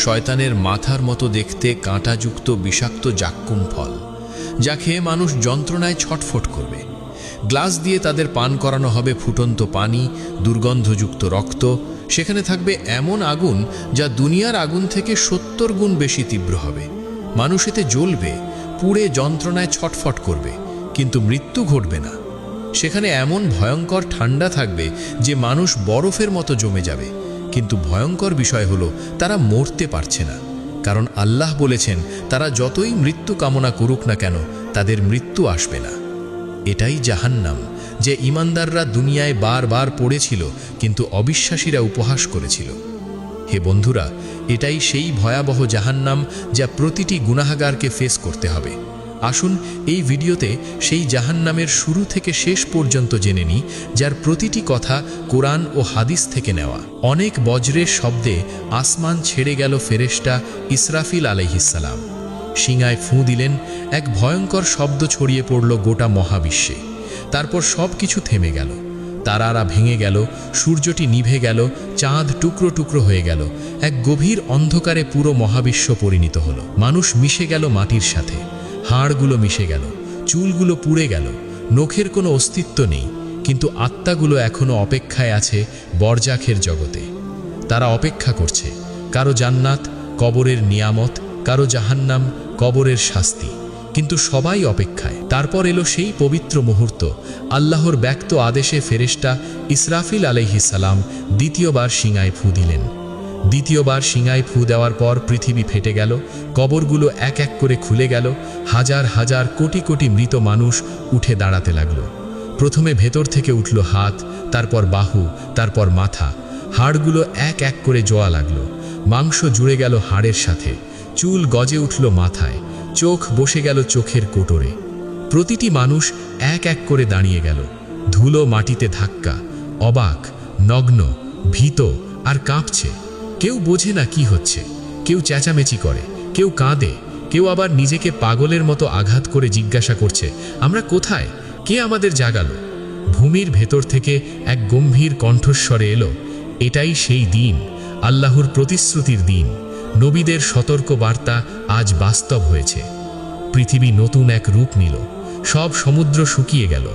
শয়তানের মাথার মতো দেখতে কাঁটাযুক্ত বিষাক্ত জাক্কুম ফল, যা খেয়ে মানুষ যন্ত্রণায় ছটফট করবে। গ্লাস দিয়ে তাদের পান করানো হবে ফুটন্ত পানি, দুর্গন্ধযুক্ত রক্ত। সেখানে থাকবে এমন আগুন যা দুনিয়ার আগুন থেকে 70 গুণ বেশি তীব্র হবে। মানুষ এতে জ্বলবে, পুড়ে যন্ত্রণায় ছটফট করবে, কিন্তু মৃত্যু ঘটবে না। সেখানে এমন ভয়ঙ্কর ঠান্ডা থাকবে যে মানুষ বরফের মতো জমে যাবে, কিন্তু ভয়ঙ্কর বিষয় হলো তারা মরতে পারছে না, কারণ আল্লাহ বলেছেন তারা যতই মৃত্যু কামনা করুক না কেন তাদের মৃত্যু আসবে না। এটাই জাহান্নাম, যে ঈমানদাররা দুনিয়ায় বারবার পড়েছিল কিন্তু অবিশ্বাসীরা উপহাস করেছিল। হে বন্ধুরা, এটাই সেই ভয়াবহ জাহান্নাম যা প্রতিটি গুনাহগারকে ফেস করতে হবে। আসুন এই ভিডিওতে সেই জাহান্নামের শুরু থেকে শেষ পর্যন্ত জেনে নিই, যার প্রতিটি কথা কোরআন ও হাদিস থেকে নেওয়া। অনেক বজ্রের শব্দে আসমান ছেড়ে গেল ফেরেশতা ইসরাফিল আলাইহিসসালাম। শিঙায় ফুঁ দিলেন, এক ভয়ঙ্কর শব্দ ছড়িয়ে পড়ল গোটা মহাবিশ্বে। তারপর সব কিছু থেমে গেল, তারারা ভেঙে গেল, সূর্যটি নিভে গেল, চাঁদ টুকরো টুকরো হয়ে গেল। এক গভীর অন্ধকারে পুরো মহাবিশ্ব পরিণত হলো। মানুষ মিশে গেল মাটির সাথে, হাড়গুলো মিশে গেল, চুলগুলো পুড়ে গেল, নখের কোনো অস্তিত্ব নেই, কিন্তু আত্মাগুলো এখনও অপেক্ষায় আছে বরজাখের জগতে। তারা অপেক্ষা করছে, কারো জান্নাত, কবরের নিয়ামত, কারো জাহান্নাম, কবরের শাস্তি, কিন্তু সবাই অপেক্ষায়। তারপর এলো সেই পবিত্র মুহূর্ত। আল্লাহর ব্যক্ত আদেশে ফেরেশতা ইসরাফিল আলাইহিসসালাম দ্বিতীয়বার শিঙায় ফু দিলেন। দ্বিতীয়বার শিঙায় ফু দেওয়ার পর পৃথিবী ফেটে গেল, কবরগুলো এক এক করে খুলে গেল, হাজার হাজার কোটি কোটি মৃত মানুষ উঠে দাঁড়াতে লাগল। প্রথমে ভেতর থেকে উঠল হাত, তারপর বাহু, তারপর মাথা। হাড়গুলো এক এক করে জোয়া লাগল, মাংস জুড়ে গেল হাড়ের সাথে, চুল গজে উঠল মাথায়, চোখ বসে গেল চোখের কোটরে। প্রতিটি মানুষ এক এক করে দাঁড়িয়ে গেল, ধুলো মাটিতে ধাক্কা, অবাক, নগ্ন, ভীত আর কাঁপছে। কেউ বোঝে না কি হচ্ছে, কেউ চেঁচামেচি করে, কেউ কাঁদে, কেউ আবার নিজেকে পাগলের মতো আঘাত করে জিজ্ঞাসা করছে, আমরা কোথায়? কে আমাদের জাগালো? ভূমির ভেতর থেকে এক গম্ভীর কণ্ঠস্বরে এলো, এটাই সেই দিন, আল্লাহর প্রতিশ্রুতির দিন। নবীদের সতর্ক বার্তা আজ বাস্তব হয়েছে। পৃথিবী নতুন এক রূপ নিল, সব সমুদ্র শুকিয়ে গেল,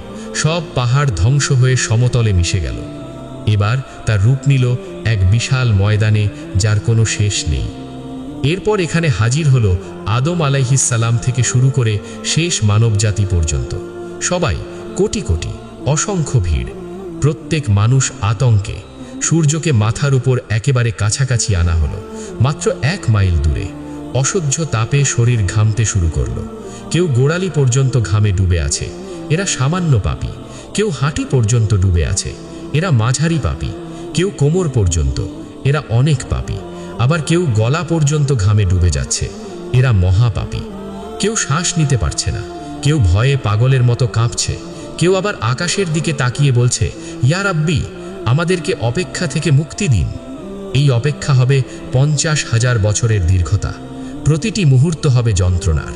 সব পাহাড় ধ্বংস হয়ে সমতলে মিশে গেল। এবার তার রূপ নিল এক বিশাল ময়দানে, যার কোনো শেষ নেই। এরপর এখানে হাজির হলো আদম আলাইহিসসালাম থেকে শুরু করে শেষ মানবজাতি পর্যন্ত। সবাই, কোটি কোটি, অসংখ্য ভিড়। প্রত্যেক মানুষ আতঙ্কে। সূর্যকে মাথার উপর একেবারে কাছাকাছি আনা হলো, মাত্র 1 মাইল দূরে। অসহ্য তাপে শরীর ঘামতে শুরু করলো। কেউ গোড়ালি পর্যন্ত ঘামে ডুবে আছে, এরা সামান্য পাপী। কেউ হাঁটি পর্যন্ত ডুবে আছে, এরা মাঝারি পাপী। কেউ কোমর পর্যন্ত, এরা অনেক পাপী। আবার কেউ গলা পর্যন্ত ঘামে ডুবে যাচ্ছে, এরা মহাপাপী। কেউ শ্বাস নিতে পারছে না, কেউ ভয়ে পাগলের মতো কাঁপছে, কেউ আবার আকাশের দিকে তাকিয়ে বলছে, ইয়া রাব্বি, আমাদেরকে অপেক্ষা থেকে মুক্তি দিন। এই অপেক্ষা হবে 50,000 বছরের দীর্ঘতা। প্রতিটি মুহূর্ত হবে যন্ত্রণার।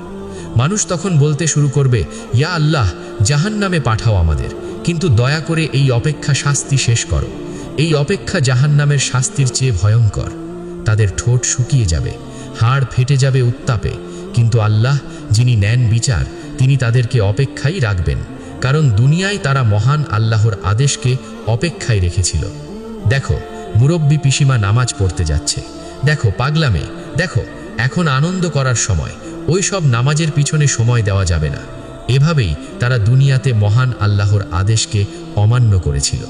মানুষ তখন বলতে শুরু করবে, ইয়া আল্লাহ, জাহান্নামে পাঠাও আমাদের, কিন্তু দয়া করে এই অপেক্ষা শাস্তি শেষ করো। এই অপেক্ষা জাহান্নামের শাস্তির চেয়ে ভয়ঙ্কর। তাদের ঠোঁট শুকিয়ে যাবে, হাড় ফেটে যাবে উত্তাপে, কিন্তু আল্লাহ, যিনি নেন বিচার, তিনি তাদেরকে অপেক্ষাই রাখবেন, কারণ দুনিয়ায় তারা মহান আল্লাহর আদেশকে অপেক্ষায় রেখেছিল। দেখো, মুরব্বী পিসিমা নামাজ পড়তে যাচ্ছে, দেখো পাগলামে, দেখো এখন আনন্দ করার সময়, ওই সব নামাজের পিছনে সময় দেওয়া যাবে না। এভাবেই তারা দুনিয়াতে মহান আল্লাহর আদেশকে অমান্য করেছিল।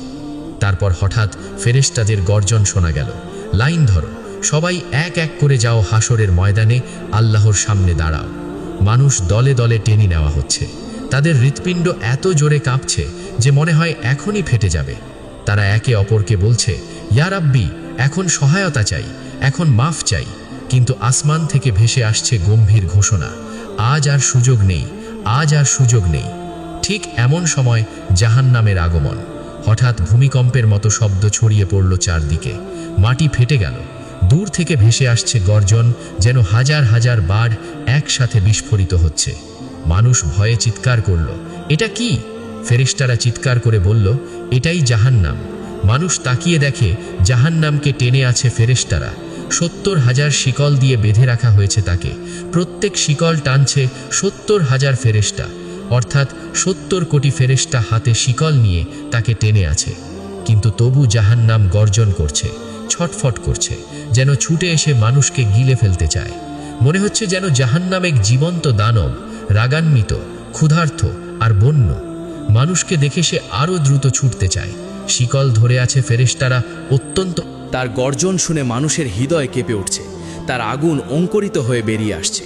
তারপর হঠাৎ ফেরেশতাদের গর্জন শোনা গেল, লাইন ধরো, সবাই এক এক করে যাও হাসরের ময়দানে, আল্লাহর সামনে দাঁড়াও। মানুষ দলে দলে টেনে নেওয়া হচ্ছে। তাদের হৃৎপিণ্ড এত জোরে কাঁপছে যে মনে হয় এখনই ফেটে যাবে। তারা একে অপরকে বলছে, ইয়া রাব্বি, এখন সহায়তা চাই, এখন মাফ চাই। কিন্তু আসমান থেকে ভেসে আসছে গম্ভীর ঘোষণা, আজ আর সুযোগ নেই, আজ আর সুযোগ নেই। ঠিক এমন সময় জাহান্নামের আগমন। হঠাৎ ভূমিকম্পের মতো শব্দ ছড়িয়ে পড়ল চারদিকে, মাটি ফেটে গেল। দূর থেকে ভেসে আসছে গর্জন, যেন হাজার হাজার বাড় একসাথে বিস্ফোরিত হচ্ছে। মানুষ ভয়ে চিৎকার করল, এটা কি? ফেরেশতারা চিৎকার করে বলল, এটাই জাহান্নাম। মানুষ তাকিয়ে দেখে জাহান্নামকে টেনে আছে ফেরেশতারা। 70,000 শিকল দিয়ে বেঁধে রাখা হয়েছে তাকে। প্রত্যেক শিকল টানছে 70,000 ফেরেশতা, অর্থাৎ 70 কোটি ফেরেশতা হাতে শিকল নিয়ে তাকে টেনে আছে। কিন্তু তবু জাহান্নাম গর্জন করছে, ছটফট করছে, যেন ছুটে এসে মানুষকে গিলে ফেলতে চায়। মনে হচ্ছে যেন জাহান্নাম এক জীবন্ত দানব, রাগান্বিত, ক্ষুধার্ত আর বন্য। মানুষকে দেখে সে আরও দ্রুত ছুটতে চায়। শিকল ধরে আছে ফেরেশতারা অত্যন্ত। তার গর্জন শুনে মানুষের হৃদয় কেঁপে উঠছে। তার আগুন অঙ্কুরিত হয়ে বেরিয়ে আসছে।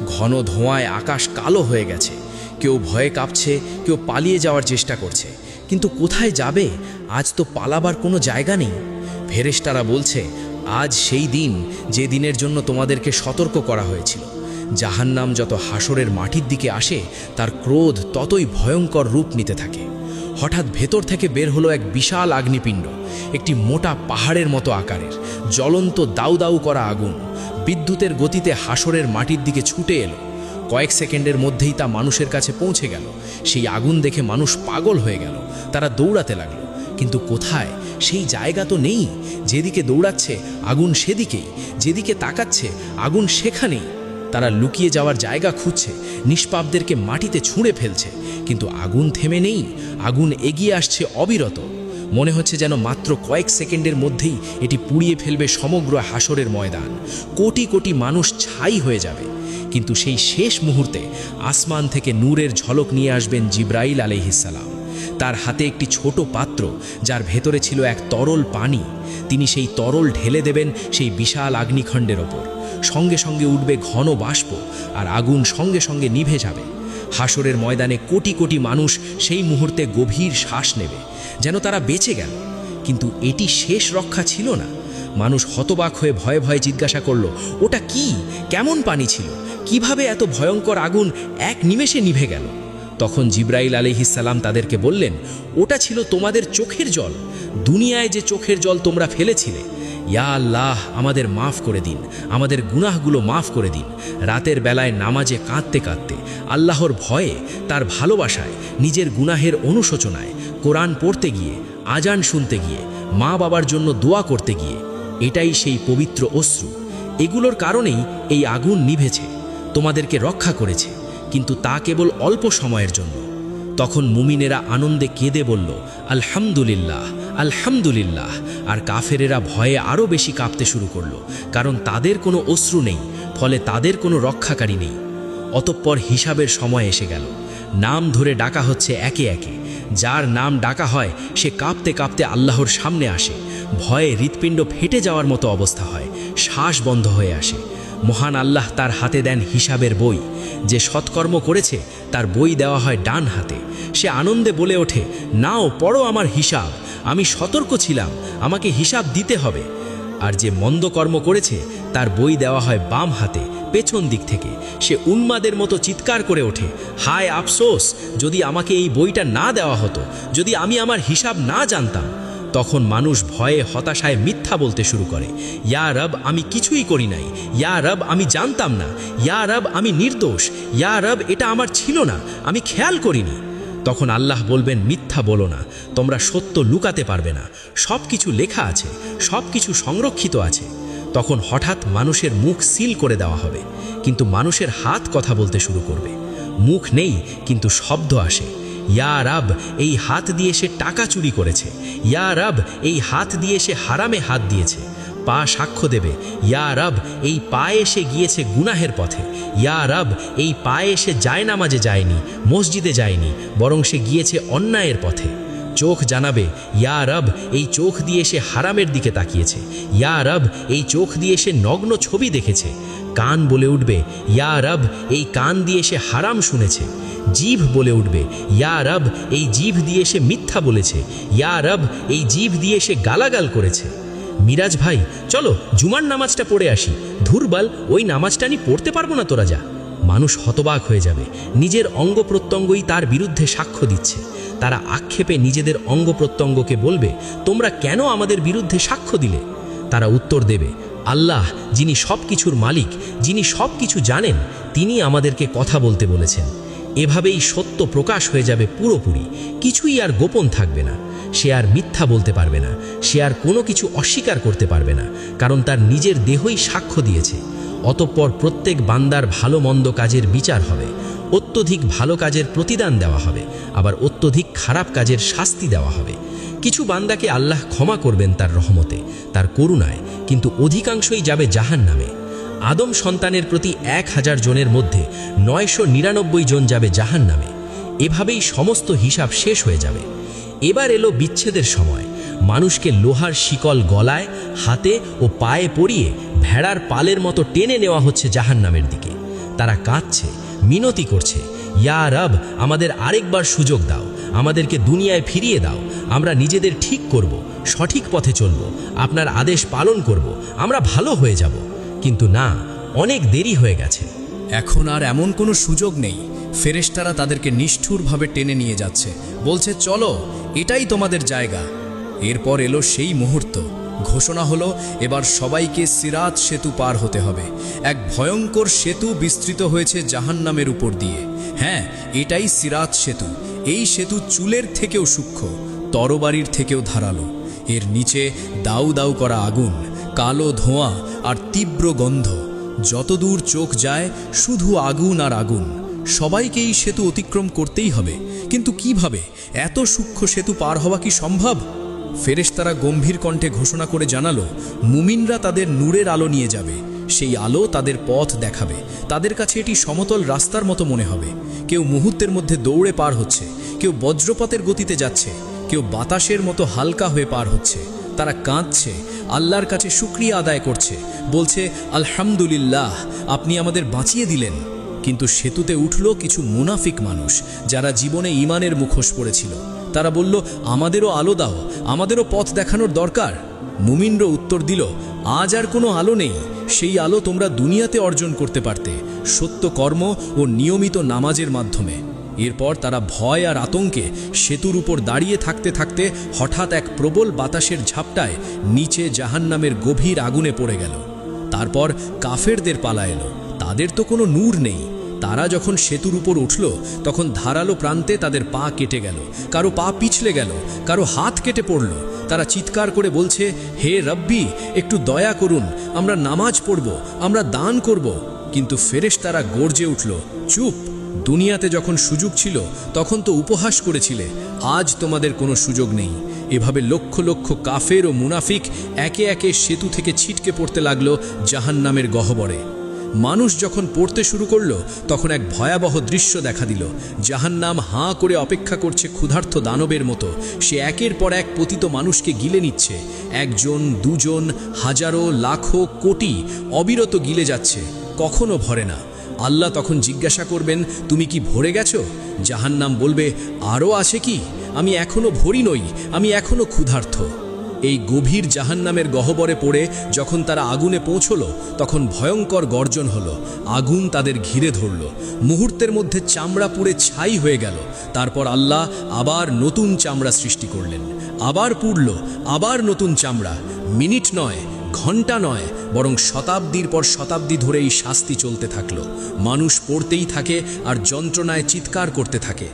ঘন ধোঁয়ায় আকাশ কালো হয়ে গেছে। কেউ ভয়ে কাঁপছে, কেউ পালিয়ে যাওয়ার চেষ্টা করছে। কিন্তু কোথায় যাবে? আজ তো পালাবার কোনো জায়গা নেই। ফেরেশতারা বলছে, আজ সেই দিন যে দিনের জন্য তোমাদেরকে সতর্ক করা হয়েছিল। জাহান্নাম যত হাসরের মাটির দিকে আসে, তার ক্রোধ ততই ভয়ঙ্কর রূপ নিতে থাকে। হঠাৎ ভেতর থেকে বের হলো এক বিশাল আগ্নিপিণ্ড, একটি মোটা পাহাড়ের মতো আকারের, জ্বলন্ত দাউ দাউ করা আগুন বিদ্যুতের গতিতে হাসরের মাটির দিকে ছুটে এলো। কয়েক সেকেন্ডের মধ্যেই তা মানুষের কাছে পৌঁছে গেল। সেই আগুন দেখে মানুষ পাগল হয়ে গেল। তারা দৌড়াতে লাগলো, কিন্তু কোথায়? সেই জায়গা তো নেই। যেদিকে দৌড়াচ্ছে আগুন সেদিকেই, যেদিকে তাকাচ্ছে আগুন সেখানেই। তারা লুকিয়ে যাওয়ার জায়গা খুঁজছে, নিষ্পাপদেরকে মাটিতে ছুঁড়ে ফেলছে, কিন্তু আগুন থেমে নেই। আগুন এগিয়ে আসছে অবিরত। মনে হচ্ছে যেন মাত্র কয়েক সেকেন্ডের মধ্যেই এটি পুড়িয়ে ফেলবে সমগ্র হাসরের ময়দান। কোটি কোটি মানুষ ছাই হয়ে যাবে। কিন্তু সেই শেষ মুহূর্তে আসমান থেকে নূরের ঝলক নিয়ে আসবেন জিব্রাইল আলাইহিসসালাম। তার হাতে একটি ছোট পাত্র, যার ভেতরে ছিল এক তরল পানি। তিনি সেই তরল ঢেলে দেবেন সেই বিশাল আগ্নিখণ্ডের ওপর। সঙ্গে সঙ্গে উঠবে ঘন বাষ্প, আর আগুন সঙ্গে সঙ্গে নিভে যাবে। হাসরের ময়দানে কোটি কোটি মানুষ সেই মুহূর্তে গভীর শ্বাস নেবে, যেন তারা বেঁচে গেল। কিন্তু এটি শেষ রক্ষা ছিল না। মানুষ হতবাক হয়ে ভয়ে ভয়ে জিজ্ঞাসা করল, ওটা কি? কেমন পানি ছিল? কিভাবে এত ভয়ঙ্কর আগুন এক নিমেষে নিভে গেল? তখন জিব্রাইল আলাইহিসসালাম তাদেরকে বললেন, ওটা ছিল তোমাদের চোখের জল। দুনিয়ায় যে চোখের জল তোমরা ফেলেছিলে। ইয়া আল্লাহ, আমাদের মাফ করে দিন, আমাদের গুনাহগুলো মাফ করে দিন। রাতের বেলায় নামাজে কাঁদতে কাঁদতে, আল্লাহর ভয়ে, তার ভালোবাসায়, নিজের গুনাহের অনুশোচনায়, কোরআন পড়তে গিয়ে, আজান শুনতে গিয়ে, মা বাবার জন্য দোয়া করতে গিয়ে, এটাই সেই পবিত্র অশ্রু। এগুলোর কারণেই এই আগুন নিভেছে, তোমাদেরকে রক্ষা করেছে, কিন্তু তা কেবল অল্প সময়ের জন্য। তখন মুমিনেরা আনন্দে কেঁদে বলল, আলহামদুলিল্লাহ, আলহামদুলিল্লাহ। আর কাফেরেরা ভয়ে আরও বেশি কাঁপতে শুরু করলো, কারণ তাদের কোনো অশ্রু নেই, ফলে তাদের কোনো রক্ষাকারী নেই। অতঃপর হিসাবের সময় এসে গেল। নাম ধরে ডাকা হচ্ছে একে একে। যার নাম ডাকা হয় সে কাঁপতে কাঁপতে আল্লাহর সামনে আসে। ভয়ে হৃৎপিণ্ড ফেটে যাওয়ার মতো অবস্থা হয়, শ্বাস বন্ধ হয়ে আসে। মহান আল্লাহ তার হাতে দেন হিসাবের বই। যে সৎকর্ম করেছে তার বই দেওয়া হয় ডান হাতে। সে আনন্দে বলে ওঠে, নাও পড়ো আমার হিসাব, আমি সতর্ক ছিলাম, আমাকে হিসাব দিতে হবে। আর যে মন্দ কর্ম করেছে তার বই দেওয়া হয় বাম হাতে, পেছন দিক থেকে। সে উন্মাদের মতো চিৎকার করে ওঠে, হায় আফসোস, যদি আমাকে এই বইটা না দেওয়া হতো, যদি আমি আমার হিসাব না জানতাম। তখন মানুষ ভয়ে হতাশায় মিথ্যা বলতে শুরু করে, ইয়া রব, আমি কিছুই করি নাই, ইয়া রব, আমি জানতাম না, ইয়া রব, আমি নির্দোষ, ইয়া রব, এটা আমার ছিল না, আমি খেয়াল করিনি। তখন আল্লাহ বলবেন, মিথ্যা বলো না, তোমরা সত্য লুকাতে পারবে না, সব কিছু লেখা আছে, সব কিছু সংরক্ষিত আছে। তখন হঠাৎ মানুষের মুখ সিল করে দেওয়া হবে, কিন্তু মানুষের হাত কথা বলতে শুরু করবে। মুখ নেই, কিন্তু শব্দ আসে, ইয়া রব, এই হাত দিয়ে সে টাকা চুরি করেছে, ইয়া রব, এই হাত দিয়ে সে হারামে হাত দিয়েছে। পা সাক্ষ্য দেবে, ইয়া রব, এই পায়ে সে গিয়েছে গুনাহের পথে, ইয়া রব, এই পায়ে সে জায়নামাজে যায়নি, মসজিদে যায়নি, বরং সে গিয়েছে অন্যায়ের পথে। চোখ জানাবে, ইয়া রব, এই চোখ দিয়ে সে হারামের দিকে তাকিয়েছে, ইয়া রব, এই চোখ দিয়ে সে নগ্ন ছবি দেখেছে। কান বলে উঠবে, ইয়া রব, এই কান দিয়ে সে হারাম শুনেছে। জিভ বলে উঠবে, ইয়া রব, এই জিভ দিয়ে সে মিথ্যা বলেছে, ইয়া রব, এই জিভ দিয়ে সে গালাগাল করেছে। মিরাজ ভাই, চলো জুমার নামাজটা পড়ে আসি। ধুরবাল, ওই নামাজটা আমি পড়তে পারবো না, তোরা যা। মানুষ হতবাক হয়ে যাবে, নিজের অঙ্গ প্রত্যঙ্গই তার বিরুদ্ধে সাক্ষ্য দিচ্ছে। তারা আক্ষেপে নিজেদের অঙ্গ প্রত্যঙ্গকে বলবে, তোমরা কেন আমাদের বিরুদ্ধে সাক্ষ্য দিলে? তারা উত্তর দেবে, আল্লাহ, যিনি সব কিছুর মালিক, যিনি সব কিছু জানেন, তিনি আমাদেরকে কথা বলতে বলেছেন। এভাবেই সত্য প্রকাশ হয়ে যাবে পুরোপুরি, কিছুই আর গোপন থাকবে না। সে আর মিথ্যা বলতে পারবে না, সে আর কোনো কিছু অস্বীকার করতে পারবে না, কারণ তার নিজের দেহই সাক্ষ্য দিয়েছে। অতঃপর প্রত্যেক বান্দার ভালো মন্দ কাজের বিচার হবে, অত্যধিক ভালো কাজের প্রতিদান দেওয়া হবে, আবার অত্যধিক খারাপ কাজের শাস্তি দেওয়া হবে। কিছু বান্দাকে আল্লাহ ক্ষমা করবেন তার রহমতে, তার করুণায়, কিন্তু অধিকাংশই যাবে জাহান্নামে। আদম সন্তানের প্রতি 1000 জনের মধ্যে 999 জন যাবে জাহান্নামে। এভাবেই সমস্ত হিসাব শেষ হয়ে যাবে। এবার এলো বিচ্ছেদের সময়। মানুষকে লোহার শিকল গলায়, হাতে ও পায়ে পরিয়ে ভেড়ার পালের মতো টেনে নেওয়া হচ্ছে জাহান্নামের দিকে। তারা কাঁদছে, মিনতি করছে, ইয়া রব, আমাদের আরেকবার সুযোগ দাও, আমাদেরকে দুনিয়ায় ফিরিয়ে দাও, আমরা নিজেদের ঠিক করব, সঠিক পথে চলব, আপনার আদেশ পালন করব, আমরা ভালো হয়ে যাব। কিন্তু না, অনেক দেরি হয়ে গেছে। এখন আর এমন কোনো সুযোগ নেই। ফেরেশতারা তাদেরকে নিষ্ঠুরভাবে টেনে নিয়ে যাচ্ছে, বলছে চলো, এটাই তোমাদের জায়গা। এরপর এলো সেই মুহূর্ত। ঘোষণা হলো এবার সবাইকে সিরাত সেতু পার হতে হবে। এক ভয়ঙ্কর সেতু বিস্তৃত হয়েছে জাহান্নামের উপর দিয়ে। হ্যাঁ, এটাই সিরাত সেতু। এই সেতু চুলের থেকেও সূক্ষ্ম, তরবারির থেকেও ধারালো। এর নিচে দাউ দাউ করা আগুন, কালো ধোঁয়া আর তীব্র গন্ধ। যতদূর চোখ যায় শুধু আগুন আর আগুন। সবাইকে এই সেতু অতিক্রম করতেই হবে, কিন্তু কিভাবে? এত সূক্ষ্ম সেতু পার হওয়া কি সম্ভব? ফেরেশতারা গম্ভীর কণ্ঠে ঘোষণা করে জানালো, মুমিনরা তাদের নূরের আলো নিয়ে যাবে। সেই আলো তাদের পথ দেখাবে। তাদের কাছে এটি সমতল রাস্তার মতো মনে হবে। কেউ মুহূর্তের মধ্যে দৌড়ে পার হচ্ছে, কেউ বজ্রপাতের গতিতে যাচ্ছে, কেউ বাতাসের মতো হালকা হয়ে পার হচ্ছে। তারা কাঁদছে, আল্লাহর কাছে শুকরিয়া আদায় করছে, বলছে আলহামদুলিল্লাহ, আপনি আমাদের বাঁচিয়ে দিলেন। কিন্তু সেতুতে উঠল কিছু মুনাফিক মানুষ, যারা জীবনে ঈমানের মুখোশ পড়েছিল। তারা বলল, আমাদেরও আলো দাও, আমাদেরও পথ দেখানোর দরকার। মুমিনরা উত্তর দিল, আজ আর কোনো আলো নেই। সেই আলো তোমরা দুনিয়াতে অর্জন করতে পারতে, সত্য কর্ম ও নিয়মিত নামাজের মাধ্যমে। এরপর তারা ভয় আর আতঙ্কে সেতুর উপর দাঁড়িয়ে থাকতে থাকতে হঠাৎ এক প্রবল বাতাসের ঝাপটায় নিচে জাহান্নামের গভীর আগুনে পড়ে গেল। তারপর কাফেরদের পালা এলো। তাদের তো কোনো নূর নেই। তারা যখন সেতুর উপর উঠল, তখন ধারালো প্রান্তে তাদের পা কেটে গেল, কারো পা পিছলে গেল, কারো হাত কেটে পড়ল। তারা চিৎকার করে বলছে, হে রব্বি, একটু দয়া করুন, আমরা নামাজ পড়ব, আমরা দান করব। কিন্তু ফেরেশতারা গর্জে উঠল, চুপ! দুনিয়াতে যখন সুযোগ ছিল তখন তো উপহাস করেছিলে, আজ তোমাদের কোনো সুযোগ নেই। এভাবে লক্ষ লক্ষ কাফের ও মুনাফিক একে একে সেতু থেকে ছিটকে পড়তে লাগলো জাহান্নামের গহ্বরে। মানুষ যখন পড়তে শুরু করলো, তখন এক ভয়াবহ দৃশ্য দেখা দিল। জাহান্নাম হাঁ করে অপেক্ষা করছে ক্ষুধার্ত দানবের মতো। সে একের পর এক পতিত মানুষকে গিলে নিচ্ছে। একজন, দুজন, হাজারো, লাখো, কোটি অবিরত গিলে যাচ্ছে, কখনো ভরে না। আল্লাহ তখন জিজ্ঞাসা করবেন, তুমি কি ভরে গেছো? জাহান্নাম বলবে, আরও আছে কি? আমি এখনো ভরি নই, আমি এখনো ক্ষুধার্ত। এই গভীর জাহান্নামের গহ্বরে পড়ে যখন তারা আগুনে পৌঁছল, তখন ভয়ঙ্কর গর্জন হলো। আগুন তাদের ঘিরে ধরল। মুহূর্তের মধ্যে চামড়া পুড়ে ছাই হয়ে গেল। তারপর আল্লাহ আবার নতুন চামড়া সৃষ্টি করলেন। আবার পুড়ল, আবার নতুন চামড়া। মিনিট নয়, ঘন্টা নয়, বরং শতাব্দীর পর শতাব্দী ধরে এই শাস্তি চলতে থাকলো। মানুষ পড়তেই থাকে আর যন্ত্রণায় চিৎকার করতে থাকে।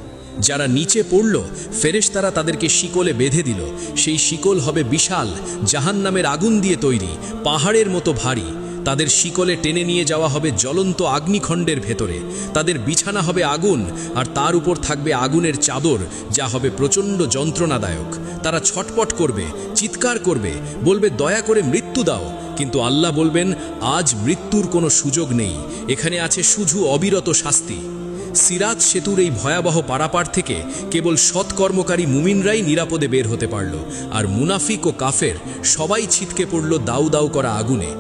যারা নিচে পড়ল, ফেরেশতারা তাদেরকে শিকলে বেঁধে দিল। সেই শিকল হবে বিশাল, জাহান্নামের আগুন দিয়ে তৈরি, পাহাড়ের মতো ভারী। তাদের শিকলে টেনে নিয়ে যাওয়া হবে জ্বলন্ত অগ্নিখণ্ডের ভেতরে। তাদের বিছানা হবে আগুন, আর তার উপর থাকবে আগুনের চাদর, যা হবে প্রচণ্ড যন্ত্রণাদায়ক। তারা ছটপট করবে, চিৎকার করবে, বলবে, দয়া করে মৃত্যু দাও। কিন্তু আল্লাহ বলবেন, আজ মৃত্যুর কোনো সুযোগ নেই, এখানে আছে শুধু অবিরত শাস্তি। সিরাত সেতুর এই ভয়াবহ পারাপার থেকে কেবল সৎকর্মকারী মুমিনরাই নিরাপদে বের হতে পারল, আর মুনাফিক ও কাফের সবাই ছিটকে পড়ল দাউ দাউ করা আগুনে।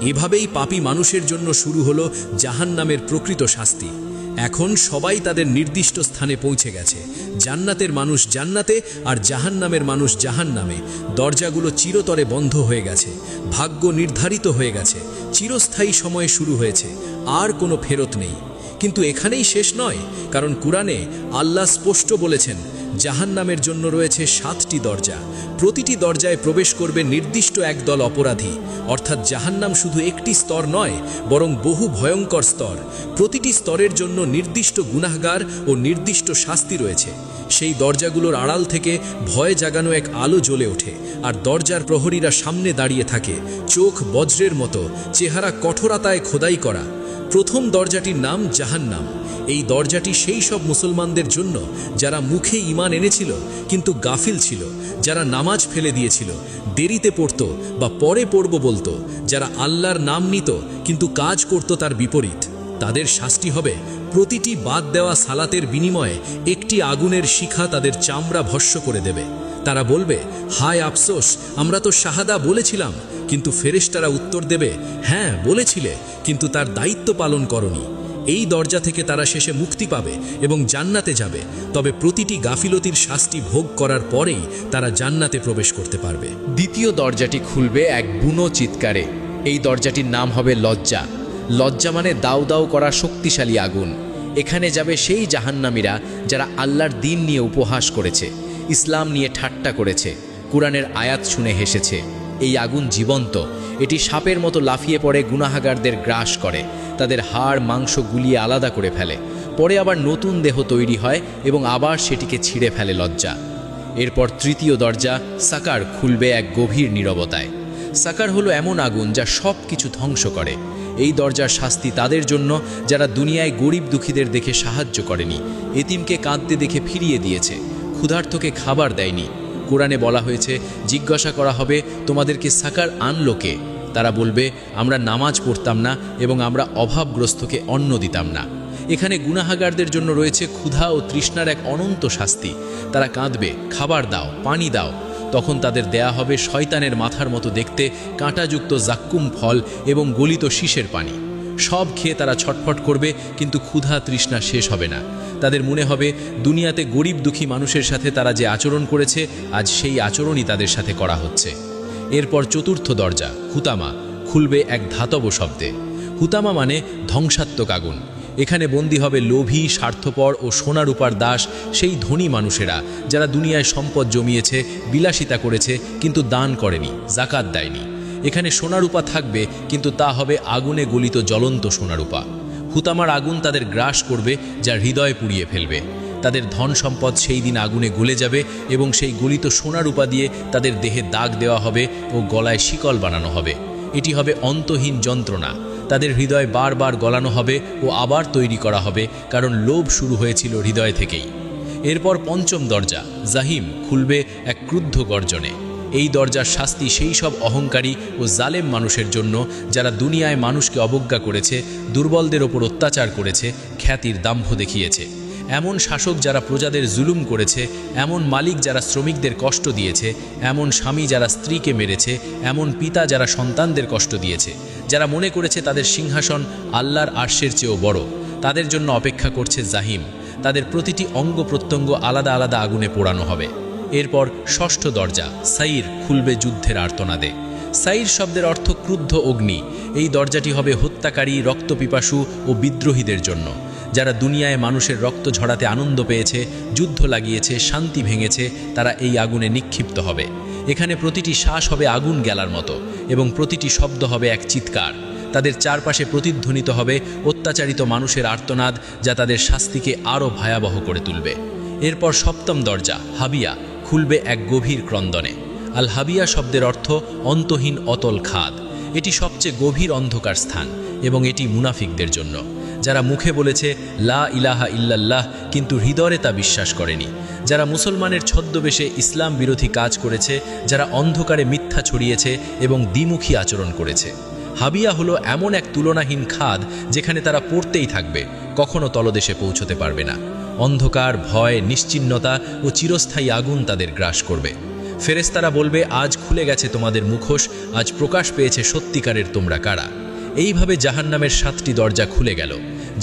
এভাবেই পাপী মানুষের জন্য শুরু হলো জাহান্নামের প্রকৃত শাস্তি। এখন সবাই তাদের নির্দিষ্ট স্থানে পৌঁছে গেছে। জান্নাতের মানুষ জান্নাতে, আর জাহান্নামের মানুষ জাহান্নামে। দরজাগুলো চিরতরে বন্ধ হয়ে গেছে, ভাগ্য নির্ধারিত হয়ে গেছে, চিরস্থায়ী সময়ে শুরু হয়েছে, আর কোনো ফেরত নেই। কিন্তু এখানেই শেষ নয়, কারণ কুরআনে আল্লাহ স্পষ্ট বলেছেন, জাহান্নামের জন্য রয়েছে 7টি দরজা। প্রতিটি দরজায় প্রবেশ করবে নির্দিষ্ট একদল অপরাধী। অর্থাৎ জাহান্নাম শুধু একটি স্তর নয়, বরং বহু ভয়ঙ্কর স্তর। প্রতিটি স্তরের জন্য নির্দিষ্ট গুনাহগার ও নির্দিষ্ট শাস্তি রয়েছে। সেই দরজাগুলোর আড়াল থেকে ভয় জাগানো এক আলো জ্বলে ওঠে, আর দরজার প্রহরীরা সামনে দাঁড়িয়ে থাকে, চোখ বজ্রের মতো, চেহারা কঠোরতায় খোদাই করা। প্রথম দরজাটির নাম জাহান্নাম। এই দরজাটি সেই সব মুসলমানদের জন্য যারা মুখে ঈমান এনেছিল কিন্তু গাফিল ছিল, যারা নামাজ ফেলে দিয়েছিল, দেরিতে পড়তো বা পরে পড়ব বলতো, যারা আল্লাহর নাম নিত কিন্তু কাজ করত তার বিপরীত। তাদের শাস্তি হবে প্রতিটি বাদ দেওয়া সালাতের বিনিময়ে একটি আগুনের শিখা তাদের চামড়া ভস্ম করে দেবে। তারা বলবে, হায় আফসোস, আমরা তো শাহাদা বলেছিলাম। কিন্তু ফেরেশতারা উত্তর দেবে, হ্যাঁ বলেছিলে, কিন্তু তার দায়িত্ব পালন করনি। এই দরজা থেকে তারা শেষে মুক্তি পাবে এবং জান্নাতে যাবে, তবে প্রতিটি গাফিলতির শাস্তি ভোগ করার পরেই তারা জান্নাতে প্রবেশ করতে পারবে। দ্বিতীয় দরজাটি খুলবে এক বুনো চিৎকারে। এই দরজাটির নাম হবে লজ্জা। লজ্জা মানে দাউ দাউ করা শক্তিশালী আগুন। এখানে যাবে সেই জাহান্নামীরা যারা আল্লাহর দ্বীন নিয়ে উপহাস করেছে, ইসলাম নিয়ে ঠাট্টা করেছে, কুরআনের আয়াত শুনে হেসেছে। এই আগুন জীবন্ত, এটি সাপের মতো লাফিয়ে পড়ে গুনাহাগারদের গ্রাস করে, তাদের হাড় মাংস গুলিয়ে আলাদা করে ফেলে, পরে আবার নতুন দেহ তৈরি হয় এবং আবার সেটিকে ছিঁড়ে ফেলে লজ্জা। এরপর তৃতীয় দরজা সাকার খুলবে এক গভীর নীরবতায়। সাকার হলো এমন আগুন যা সব কিছু ধ্বংস করে। এই দরজার শাস্তি তাদের জন্য যারা দুনিয়ায় গরিব দুঃখীদের দেখে সাহায্য করেনি, এতিমকে কাঁদতে দেখে ফিরিয়ে দিয়েছে, ক্ষুধার্তকে খাবার দেয়নি। কোরআনে বলা হয়েছে, জিজ্ঞাসা করা হবে তোমাদেরকে সাকার আনলো কে? তারা বলবে, আমরা নামাজ পড়তাম না এবং আমরা অভাবগ্রস্তকে অন্ন দিতাম না। এখানে গুনাহাগারদের জন্য রয়েছে ক্ষুধা ও তৃষ্ণার এক অনন্ত শাস্তি। তারা কাঁদবে, খাবার দাও, পানি দাও। তখন তাদের দেয়া হবে শয়তানের মাথার মতো দেখতে কাঁটাযুক্ত জাক্কুম ফল এবং গলিত শীষের পানি। সব খেয়ে তারা ছটফট করবে, কিন্তু ক্ষুধা তৃষ্ণা শেষ হবে না। তাদের মনে হবে দুনিয়াতে গরিব দুঃখী মানুষের সাথে তারা যে আচরণ করেছে, আজ সেই আচরণই তাদের সাথে করা হচ্ছে। এরপর চতুর্থ দরজা হুতামা খুলবে এক ধাতব শব্দে। হুতামা মানে ধ্বংসাত্মক আগুন। এখানে বন্দী হবে লোভী, স্বার্থপর ও সোনারূপার দাস সেই ধনী মানুষেরা যারা দুনিয়ায় সম্পদ জমিয়েছে, বিলাসিতা করেছে, কিন্তু দান করেনি, জাকাত দেয়নি। এখানে সোনারূপা থাকবে, কিন্তু তা হবে আগুনে গলিত জ্বলন্ত সোনারূপা। হুতামার আগুন তাদের গ্রাস করবে, যা হৃদয় পুড়িয়ে ফেলবে। তাদের ধন সম্পদ সেই দিন আগুনে গলে যাবে এবং সেই গলিত সোনারূপা দিয়ে তাদের দেহে দাগ দেওয়া হবে ও গলায় শিকল বানানো হবে। এটি হবে অন্তহীন যন্ত্রণা। তাদের হৃদয় বারবার গলানো হবে ও আবার তৈরি করা হবে, কারণ লোভ শুরু হয়েছিল হৃদয় থেকেই। এরপর পঞ্চম দরজা জাহিম খুলবে এক ক্রুদ্ধ গর্জনে। এই দরজার শাস্তি সেই সব অহংকারী ও জালেম মানুষের জন্য যারা দুনিয়ায় মানুষকে অবজ্ঞা করেছে, দুর্বলদের ওপর অত্যাচার করেছে, খ্যাতির দাম্ভ দেখিয়েছে। এমন শাসক যারা প্রজাদের জুলুম করেছে, এমন মালিক যারা শ্রমিকদের কষ্ট দিয়েছে, এমন স্বামী যারা স্ত্রীকে মেরেছে, এমন পিতা যারা সন্তানদের কষ্ট দিয়েছে, যারা মনে করেছে তাদের সিংহাসন আল্লাহর আরশের চেয়েও বড়, তাদের জন্য অপেক্ষা করছে জাহিম। তাদের প্রতিটি অঙ্গ প্রত্যঙ্গ আলাদা আলাদা আগুনে পোড়ানো হবে। এরপর ষষ্ঠ দরজা সাইর খুলবে যুদ্ধের আর্তনাদে। সাইর শব্দের অর্থ ক্রুদ্ধ অগ্নি। এই দরজাটি হবে হত্যাকারী, রক্তপিপাসু ও বিদ্রোহীদের জন্য, যারা দুনিয়ায় মানুষের রক্ত ঝরাতে আনন্দ পেয়েছে, যুদ্ধ লাগিয়েছে, শান্তি ভেঙেছে, তারা এই আগুনে নিক্ষিপ্ত হবে। এখানে প্রতিটি শ্বাস হবে আগুন গেলার মতো এবং প্রতিটি শব্দ হবে এক চিৎকার। তাদের চারপাশে প্রতিধ্বনিত হবে অত্যাচারিত মানুষের আর্তনাদ, যা তাদের শাস্তিকে আরও ভয়াবহ করে তুলবে। এরপর সপ্তম দরজা হাবিয়া খুলবে এক গভীর ক্রন্দনে। আল হাবিয়া শব্দের অর্থ অন্তহীন অতল খাদ। এটি সবচেয়ে গভীর অন্ধকার স্থান এবং এটি মুনাফিকদের জন্য, যারা মুখে বলেছে লা ইলাহা ইল্লাল্লাহ কিন্তু হৃদয়ে তা বিশ্বাস করেনি, যারা মুসলমানের ছদ্মবেশে ইসলাম বিরোধী কাজ করেছে, যারা অন্ধকারে মিথ্যা ছড়িয়েছে এবং দ্বিমুখী আচরণ করেছে। হাবিয়া হলো এমন এক তুলনাহীন খাদ যেখানে তারা পড়তেই থাকবে, কখনো তলদেশে পৌঁছতে পারবে না। অন্ধকার, ভয়, নিশ্চিহ্নতা ও চিরস্থায়ী আগুন তাদের গ্রাস করবে। ফেরেশতারা বলবে, আজ খুলে গেছে তোমাদের মুখোশ, আজ প্রকাশ পেয়েছে সত্যিকারের তোমরা কারা। এইভাবে জাহান্নামের 7টি দরজা খুলে গেল।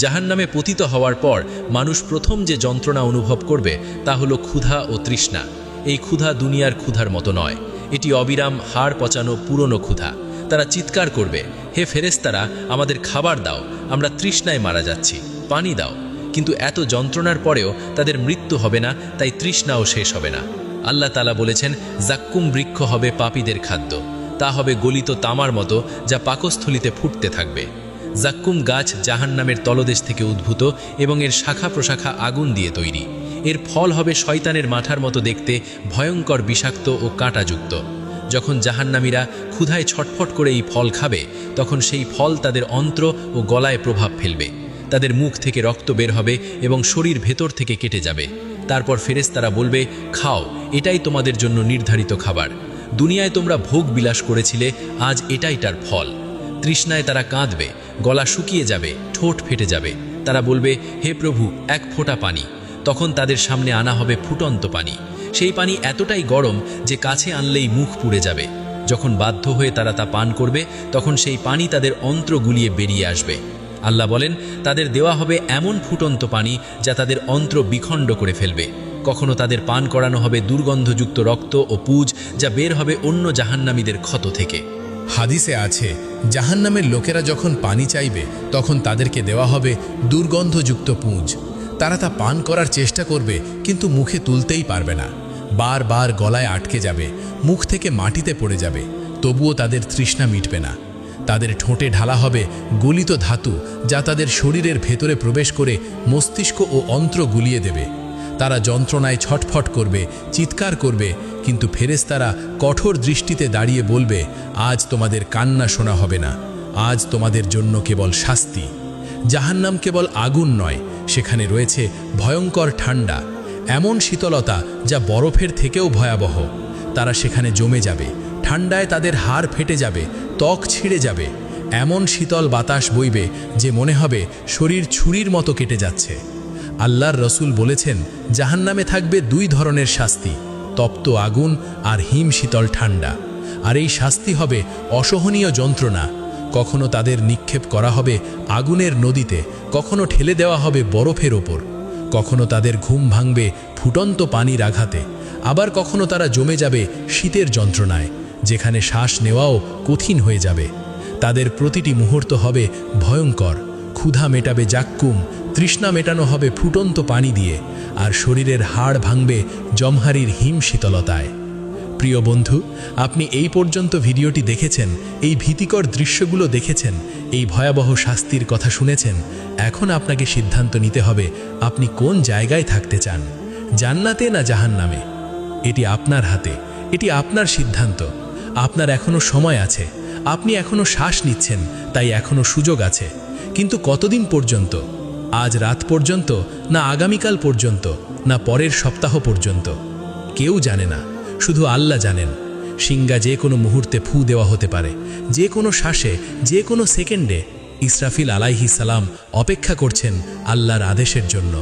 জাহান্নামে পতিত হওয়ার পর মানুষ প্রথম যে যন্ত্রণা অনুভব করবে তা হলো ক্ষুধা ও তৃষ্ণা। এই ক্ষুধা দুনিয়ার ক্ষুধার মতো নয়, এটি অবিরাম হাড় পচানো পুরনো ক্ষুধা। তারা চিৎকার করবে, হে ফেরেশতারা, আমাদের খাবার দাও, আমরা তৃষ্ণায় মারা যাচ্ছি, পানি দাও। কিন্তু এত যন্ত্রণার পরেও তাদের মৃত্যু হবে না, তাই তৃষ্ণাও শেষ হবে না। আল্লাহ তাআলা বলেছেন, জাক্কুম বৃক্ষ হবে পাপীদের খাদ্য। তা হবে গলিত তামার মতো, যা পাকস্থলিতে ফুটতে থাকবে। জাক্কুম গাছ জাহান্নামের তলদেশ থেকে উদ্ভূত এবং এর শাখা প্রশাখা আগুন দিয়ে তৈরি। এর ফল হবে শয়তানের মাথার মতো দেখতে, ভয়ঙ্কর, বিষাক্ত ও কাঁটাযুক্ত। যখন জাহান্নামীরা ক্ষুধায় ছটফট করে এই ফল খাবে, তখন সেই ফল তাদের অন্ত্র ও গলায় প্রভাব ফেলবে। তাদের মুখ থেকে রক্ত বের হবে এবং শরীর ভেতর থেকে কেটে যাবে। তারপর ফেরেশতারা বলবে, খাও, এটাই তোমাদের জন্য নির্ধারিত খাবার। দুনিয়ায় তোমরা ভোগ বিলাস করেছিলে, আজ এটাই তার ফল। তৃষ্ণায় তারা কাঁদবে, গলা শুকিয়ে যাবে, ঠোঁট ফেটে যাবে। তারা বলবে, হে প্রভু, এক ফোঁটা পানি। তখন তাদের সামনে আনা হবে ফুটন্ত পানি। সেই পানি এতটাই গরম যে কাছে আনলেই মুখ পুড়ে যাবে। যখন বাধ্য হয়ে তারা তা পান করবে, তখন সেই পানি তাদের অন্ত্র গুলিয়ে বেরিয়ে আসবে। আল্লাহ বলেন, তাদের দেওয়া হবে এমন ফুটন্ত পানি যা তাদের অন্ত্র বিখণ্ড করে ফেলবে। কখনো তাদের পান করানো হবে দুর্গন্ধযুক্ত রক্ত ও পুজ, যা বের হবে অন্য জাহান্নামীদের ক্ষত থেকে। হাদিসে আছে, জাহান্নামের লোকেরা যখন পানি চাইবে, তখন তাদেরকে দেওয়া হবে দুর্গন্ধযুক্ত পুঁজ। তারা তা পান করার চেষ্টা করবে, কিন্তু মুখে তুলতেই পারবে না। বারবার গলায় আটকে যাবে, মুখ থেকে মাটিতে পড়ে যাবে, তবুও তাদের তৃষ্ণা মিটবে না। তাদের ঠোঁটে ঢালা হবে গলিত ধাতু, যা তাদের শরীরের ভেতরে প্রবেশ করে মস্তিষ্ক ও অন্ত্র গুলিয়ে দেবে। তারা যন্ত্রণায় ছটফট করবে, চিৎকার করবে, কিন্তু ফেরেশতারা কঠোর দৃষ্টিতে দাঁড়িয়ে বলবে, আজ তোমাদের কান্না শোনা হবে না, আজ তোমাদের জন্য কেবল শাস্তি। জাহান্নাম কেবল আগুন নয়, সেখানে রয়েছে ভয়ঙ্কর ঠান্ডা, এমন শীতলতা যা বরফের থেকেও ভয়াবহ। তারা সেখানে জমে যাবে, ঠান্ডায় তাদের হাড় ফেটে যাবে, ত্বক ছিঁড়ে যাবে। এমন শীতল বাতাস বইবে যে মনে হবে শরীর ছুরির মতো কেটে যাচ্ছে। আল্লাহর রসুল বলেছেন, জাহান্নামে থাকবে দুই ধরনের শাস্তি, তপ্ত আগুন আর হিম শীতল ঠান্ডা। আর এই শাস্তি হবে অসহনীয় যন্ত্রণা। কখনো তাদের নিক্ষেপ করা হবে আগুনের নদীতে, কখনো ঠেলে দেওয়া হবে বরফের ওপর। কখনো তাদের ঘুম ভাঙবে ফুটন্ত পানির আঘাতে, আবার কখনো তারা জমে যাবে শীতের যন্ত্রণায়, যেখানে শ্বাস নেওয়াও কঠিন হয়ে যাবে। তাদের প্রতিটি মুহূর্ত হবে ভয়ঙ্কর। ক্ষুধা মেটাবে জাক্কুম, তৃষ্ণা মেটানো হবে ফুটন্ত পানি দিয়ে, আর শরীরের হাড় ভাঙবে জমহারির হিম শীতলতায়। প্রিয় বন্ধু, আপনি এই পর্যন্ত ভিডিওটি দেখেছেন, এই ভীতিকর দৃশ্যগুলো দেখেছেন, এই ভয়াবহ শাস্তির কথা শুনেছেন। এখন আপনাকে সিদ্ধান্ত নিতে হবে, আপনি কোন জায়গায় থাকতে চান, জান্নাতে না জাহান্নামে। এটি আপনার হাতে, এটি আপনার সিদ্ধান্ত। আপনার এখনো সময় আছে, আপনি এখনো শ্বাস নিচ্ছেন, তাই এখনো সুযোগ আছে। কিন্তু কতদিন পর্যন্ত? আজ রাত পর্যন্ত, না আগামীকাল পর্যন্ত, না পরের সপ্তাহ পর্যন্ত? কেউ জানে না, শুধু আল্লাহ জানেন। সিংহা যে কোনো মুহূর্তে ফু দেওয়া হতে পারে, যে কোনো শ্বাসে, যে কোনো সেকেন্ডে। ইসরাফিল আলাইহিস সালাম অপেক্ষা করছেন আল্লাহর আদেশের জন্য।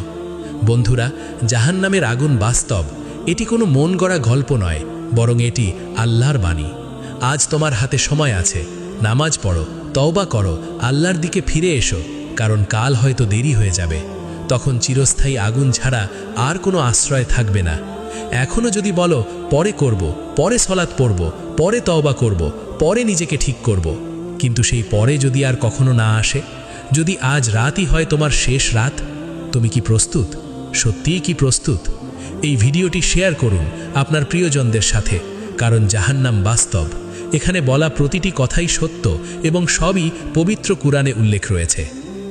বন্ধুরা, জাহান্নামের আগুন বাস্তব। এটি কোনো মন গড়া গল্প নয়, বরং এটি আল্লাহর বাণী। আজ তোমার হাতে সময় আছে, নামাজ পড়ো, তওবা করো, আল্লাহর দিকে ফিরে এসো, কারণ কাল হয়তো দেরি হয়ে যাবে। তখন চিরস্থায়ী আগুন ছাড়া আর কোনো আশ্রয় থাকবে না। এখনও যদি বলো, পরে করব, পরে সলাৎ পড়ব, পরে তওবা করব, পরে নিজেকে ঠিক করব, কিন্তু সেই পরে যদি আর কখনো না আসে, যদি আজ রাতই হয় তোমার শেষ রাত, তুমি কি প্রস্তুত? সত্যিই কি প্রস্তুত? এই ভিডিওটি শেয়ার করুন আপনার প্রিয়জনদের সাথে, কারণ জাহান্নাম বাস্তব। এখানে বলা প্রতিটি কথাই সত্য এবং সবই পবিত্র কুরআনে উল্লেখ রয়েছে।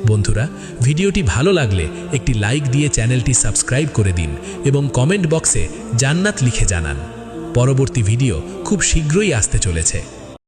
বন্ধুরা, ভিডিওটি ভালো লাগলে একটি লাইক দিয়ে চ্যানেলটি সাবস্ক্রাইব করে দিন এবং কমেন্ট বক্সে জান্নাত লিখে জানান। পরবর্তী ভিডিও খুব শীঘ্রই আসতে চলেছে।